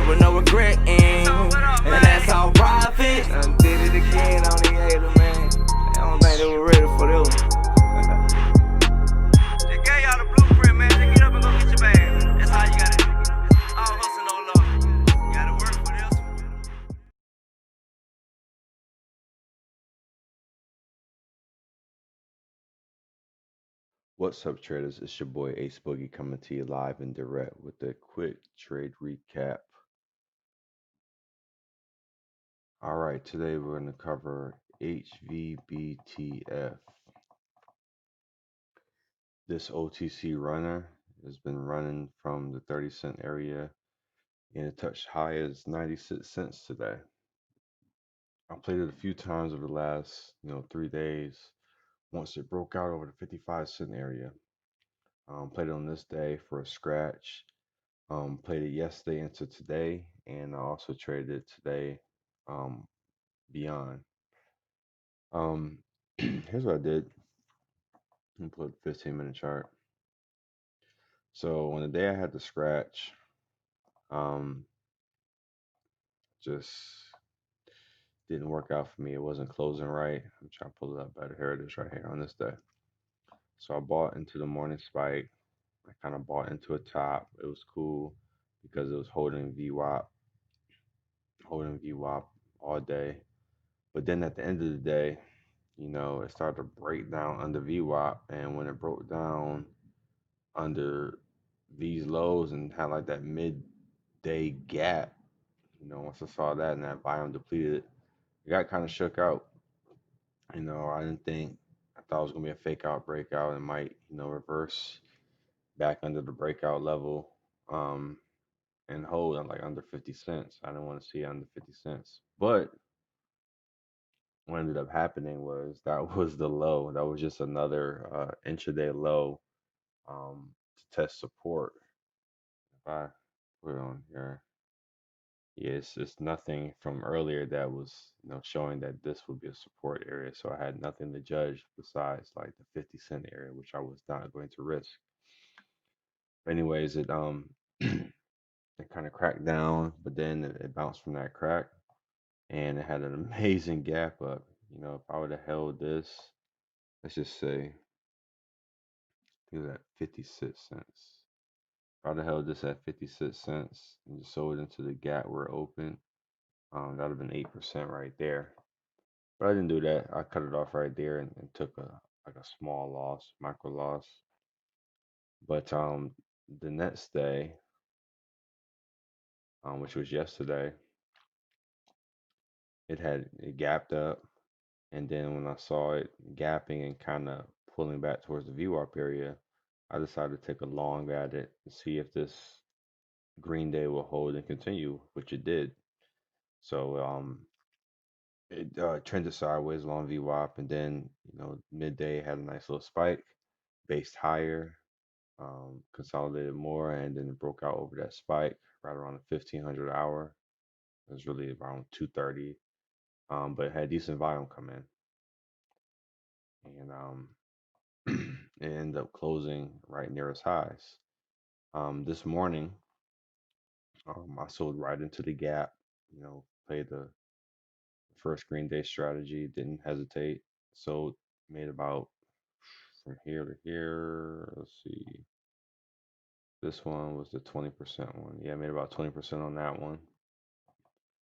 with no regretting. And that's all profit. Done did it again on the hater, man. I don't think they were ready for this one. Just gave y'all the blueprint, man. Just get up and go get your bag. That's how you gotta do it. All hustle, no love. You gotta work for this one. What's up, traders? It's your boy Ace Boogie coming to you live and direct with a quick trade recap. All right, today we're going to cover HVBTF. This OTC runner has been running from the 30-cent area and it touched high as 96 cents today. I played it a few times over the last 3 days. Once it broke out over the 55-cent area, played it on this day for a scratch. Played it yesterday into today, and I also traded it today um, beyond. Um, Here's what I did. I'm put a 15-minute chart. So on the day I had the scratch, um, just didn't work out for me. It wasn't closing right. I'm trying to pull it up better. Here it is right here on this day. So I bought into the morning spike. I kind of bought into a top. It was cool because it was holding VWAP all day. But then at the end of the day, it started to break down under VWAP. And when it broke down under these lows and had like that midday gap, once I saw that and that volume depleted, it got kind of shook out. I didn't think, I thought it was going to be a fake out breakout and might, reverse back under the breakout level um, and hold on like under 50 cents. I didn't want to see it under 50 cents. But what ended up happening was that was the low. That was just another intraday low to test support. If I put it on here, yeah, it's nothing from earlier that was showing that this would be a support area. So I had nothing to judge besides like the 50-cent area, which I was not going to risk. Anyways, it it kind of cracked down, but then it bounced from that crack and it had an amazing gap up. If I would have held this, let's just say it was at 56 cents. If I'd have held this at 56 cents and just sold into the gap where it opened, that would have been 8% right there. But I didn't do that. I cut it off right there and took a small loss, micro loss. But the next day, which was yesterday, it gapped up, and then when I saw it gapping and kind of pulling back towards the VWAP area, I decided to take a long at it and see if this green day will hold and continue, which it did. So it trended sideways along VWAP, and then midday had a nice little spike, based higher, consolidated more, and then it broke out over that spike right around the 1500 hour. It was really around 2:30, but it had decent volume come in, and it ended up closing right near its highs. This morning, I sold right into the gap. Played the first green day strategy, didn't hesitate. Sold, made about from here to here. Let's see. This one was the 20% one. Yeah, I made about 20% on that one.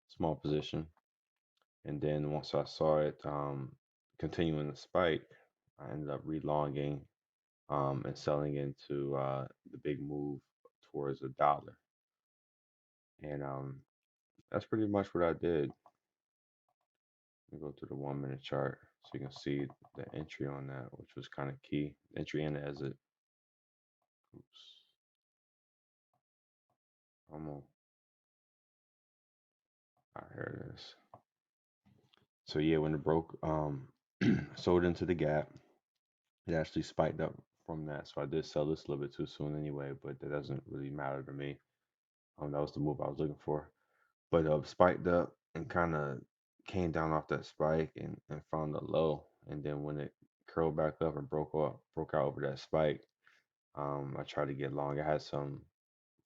Small position. And then once I saw it continuing the spike, I ended up relonging and selling into the big move towards $1. And that's pretty much what I did. Let me go to the 1 minute chart so you can see the entry on that, which was kind of key. Entry and exit. Oops. Almost. All right, here it is. So yeah, when it broke, sold into the gap. It actually spiked up from that. So I did sell this a little bit too soon anyway, but that doesn't really matter to me. That was the move I was looking for. But spiked up and kind of came down off that spike and found the low. And then when it curled back up and broke out over that spike, I tried to get long. I had some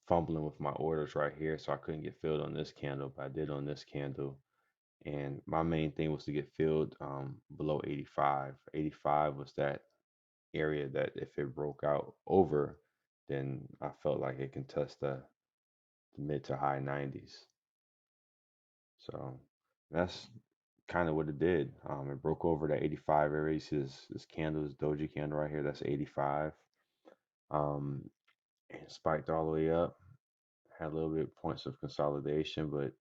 fumbling with my orders right here, so I couldn't get filled on this candle, but I did on this candle. And my main thing was to get filled below 85. 85 was that area that if it broke out over, then I felt like it can test the mid to high 90s. So that's kind of what it did. It broke over that 85 area. You see this candle, this doji candle right here, that's 85. And it spiked all the way up. Had a little bit of points of consolidation, but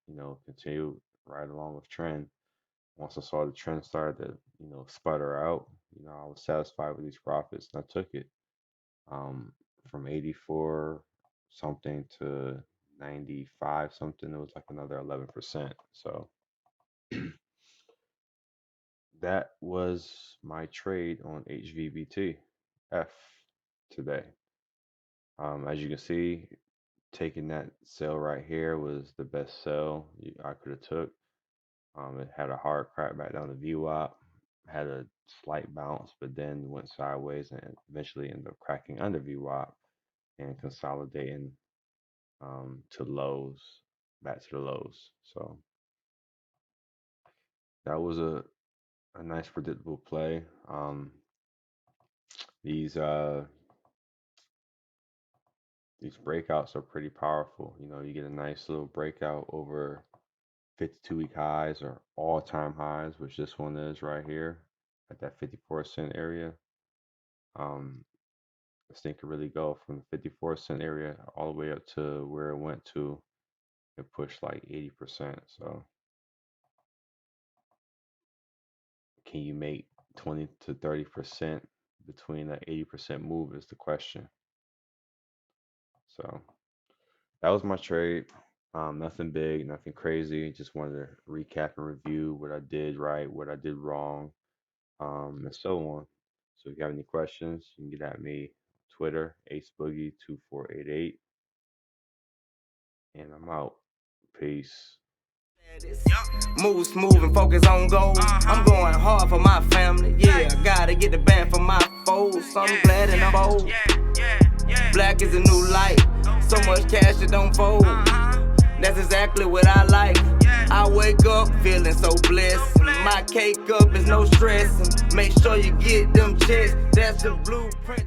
continued right along with trend. Once I saw the trend start to sputter out, I was satisfied with these profits and I took it. From 84 something to 95 something, it was like another 11%. So that was my trade on HVBTF today. As you can see, taking that sell right here was the best sell I could have took. It had a hard crack back down to VWAP, had a slight bounce, but then went sideways and eventually ended up cracking under VWAP and consolidating to lows, back to the lows. So that was a nice predictable play. These these breakouts are pretty powerful. You get a nice little breakout over 52-week highs or all-time highs, which this one is right here at that 54-cent area. This thing could really go from the 54-cent area all the way up to where it went to. It pushed like 80%. So can you make 20 to 30% between that 80% move is the question. So that was my trade. Nothing big, nothing crazy. Just wanted to recap and review what I did right, what I did wrong, and so on. So if you have any questions, you can get at me Twitter, AceBoogie2488. And I'm out. Peace. Move smooth and focus on goals. I'm going hard for my family. Yeah, I gotta get the band for my foes. I'm glad and I'm bold. Black is a new light. So much cash it don't fold. That's exactly what I like. I wake up feeling so blessed. My cake up is no stress. Make sure you get them checks. That's the blueprint.